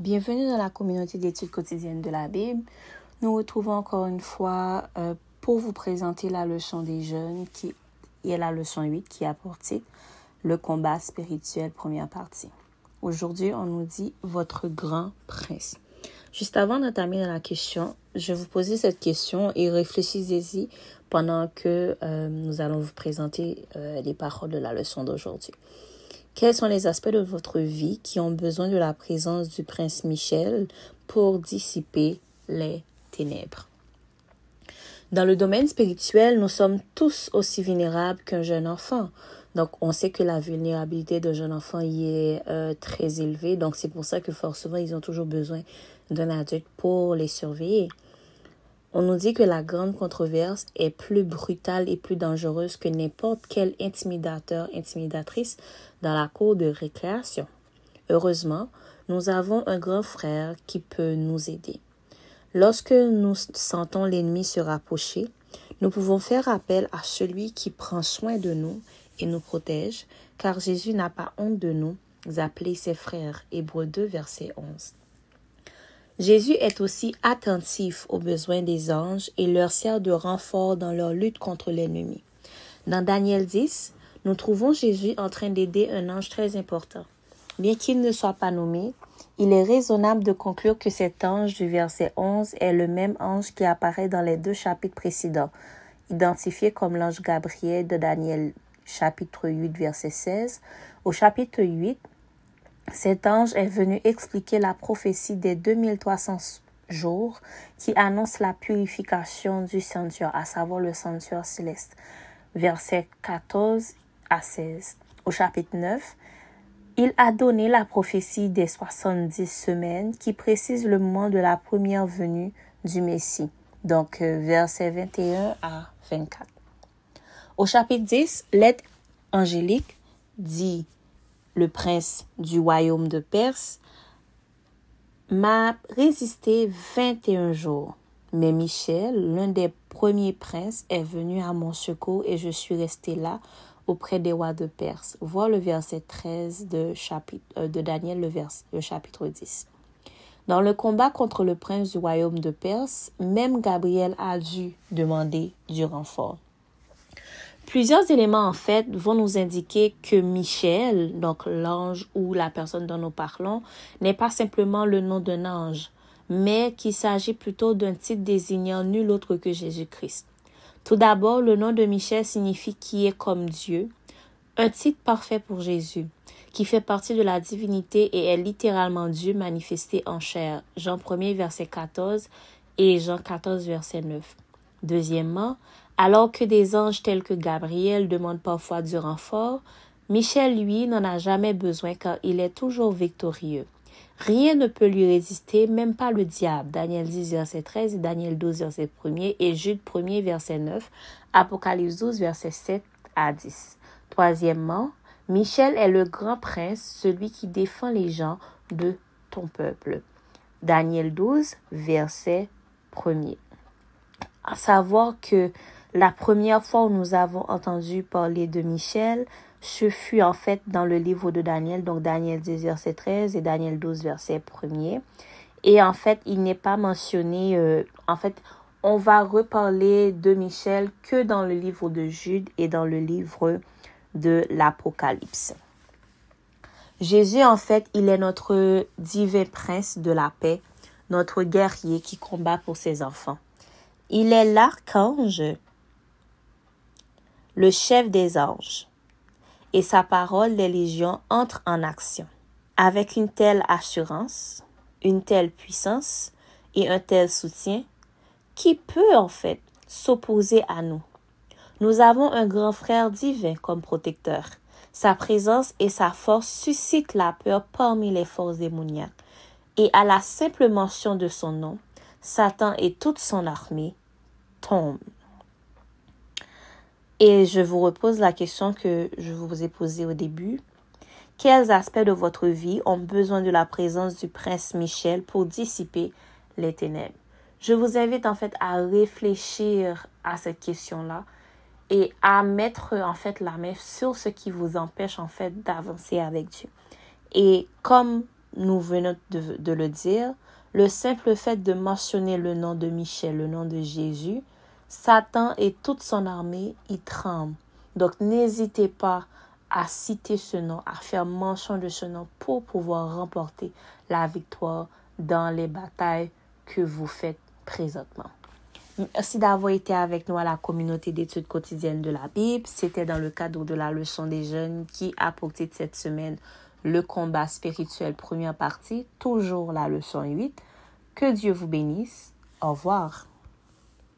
Bienvenue dans la communauté d'études quotidiennes de la Bible. Nous retrouvons encore une fois pour vous présenter la leçon des jeunes qui est la leçon 8 qui a pour titre « Le combat spirituel, première partie ». Aujourd'hui, on nous dit « Votre grand prince ». Juste avant d'entamer dans la question, je vais vous poser cette question et réfléchissez-y pendant que nous allons vous présenter les paroles de la leçon d'aujourd'hui. Quels sont les aspects de votre vie qui ont besoin de la présence du prince Michel pour dissiper les ténèbres? Dans le domaine spirituel, nous sommes tous aussi vulnérables qu'un jeune enfant. Donc, on sait que la vulnérabilité d'un jeune enfant y est très élevée. Donc, c'est pour ça que fort souvent, ils ont toujours besoin d'un adulte pour les surveiller. On nous dit que la grande controverse est plus brutale et plus dangereuse que n'importe quel intimidatrice dans la cour de récréation. Heureusement, nous avons un grand frère qui peut nous aider. Lorsque nous sentons l'ennemi se rapprocher, nous pouvons faire appel à celui qui prend soin de nous et nous protège, car Jésus n'a pas honte de nous appeler ses frères. Hébreux 2, verset 11. Jésus est aussi attentif aux besoins des anges et leur sert de renfort dans leur lutte contre l'ennemi. Dans Daniel 10, nous trouvons Jésus en train d'aider un ange très important. Bien qu'il ne soit pas nommé, il est raisonnable de conclure que cet ange du verset 11 est le même ange qui apparaît dans les 2 chapitres précédents, identifié comme l'ange Gabriel de Daniel chapitre 8, verset 16. Au chapitre 8, cet ange est venu expliquer la prophétie des 2300 jours qui annonce la purification du sanctuaire, à savoir le sanctuaire céleste. Versets 14 à 16. Au chapitre 9, il a donné la prophétie des 70 semaines qui précise le moment de la première venue du Messie. Donc, versets 21 à 24. Au chapitre 10, l'être angélique dit le prince du royaume de Perse m'a résisté 21 jours. Mais Michel, l'un des premiers princes, est venu à mon secours et je suis resté là auprès des rois de Perse. Voir le verset 13 de Daniel, le chapitre 10. Dans le combat contre le prince du royaume de Perse, même Gabriel a dû demander du renfort. Plusieurs éléments, en fait, vont nous indiquer que Michel, donc l'ange ou la personne dont nous parlons, n'est pas simplement le nom d'un ange, mais qu'il s'agit plutôt d'un titre désignant nul autre que Jésus-Christ. Tout d'abord, le nom de Michel signifie qui est comme Dieu, un titre parfait pour Jésus, qui fait partie de la divinité et est littéralement Dieu manifesté en chair. Jean 1er, verset 14 et Jean 14, verset 9. Deuxièmement, alors que des anges tels que Gabriel demandent parfois du renfort, Michel, lui, n'en a jamais besoin car il est toujours victorieux. Rien ne peut lui résister, même pas le diable. Daniel 10, verset 13 et Daniel 12, verset 1er et Jude 1er, verset 9, Apocalypse 12, verset 7 à 10. Troisièmement, Michel est le grand prince, celui qui défend les gens de ton peuple. Daniel 12, verset 1er. À savoir que la première fois où nous avons entendu parler de Michel, ce fut en fait dans le livre de Daniel, donc Daniel 10, verset 13 et Daniel 12, verset 1er. Et en fait, il n'est pas mentionné, on va reparler de Michel que dans le livre de Jude et dans le livre de l'Apocalypse. Jésus, en fait, il est notre divin prince de la paix, notre guerrier qui combat pour ses enfants. Il est l'archange, le chef des anges, et sa parole des légions entre en action. Avec une telle assurance, une telle puissance et un tel soutien, qui peut en fait s'opposer à nous? Nous avons un grand frère divin comme protecteur. Sa présence et sa force suscitent la peur parmi les forces démoniaques. Et à la simple mention de son nom, Satan et toute son armée tombent. Et je vous repose la question que je vous ai posée au début. Quels aspects de votre vie ont besoin de la présence du prince Michel pour dissiper les ténèbres? Je vous invite en fait à réfléchir à cette question-là et à mettre en fait la main sur ce qui vous empêche en fait d'avancer avec Dieu. Et comme nous venons de le dire, le simple fait de mentionner le nom de Michel, le nom de Jésus, Satan et toute son armée y tremblent. Donc, n'hésitez pas à citer ce nom, à faire mention de ce nom pour pouvoir remporter la victoire dans les batailles que vous faites présentement. Merci d'avoir été avec nous à la communauté d'études quotidiennes de la Bible. C'était dans le cadre de la leçon des jeunes qui a pour titre cette semaine le combat spirituel, première partie, toujours la leçon 8. Que Dieu vous bénisse. Au revoir.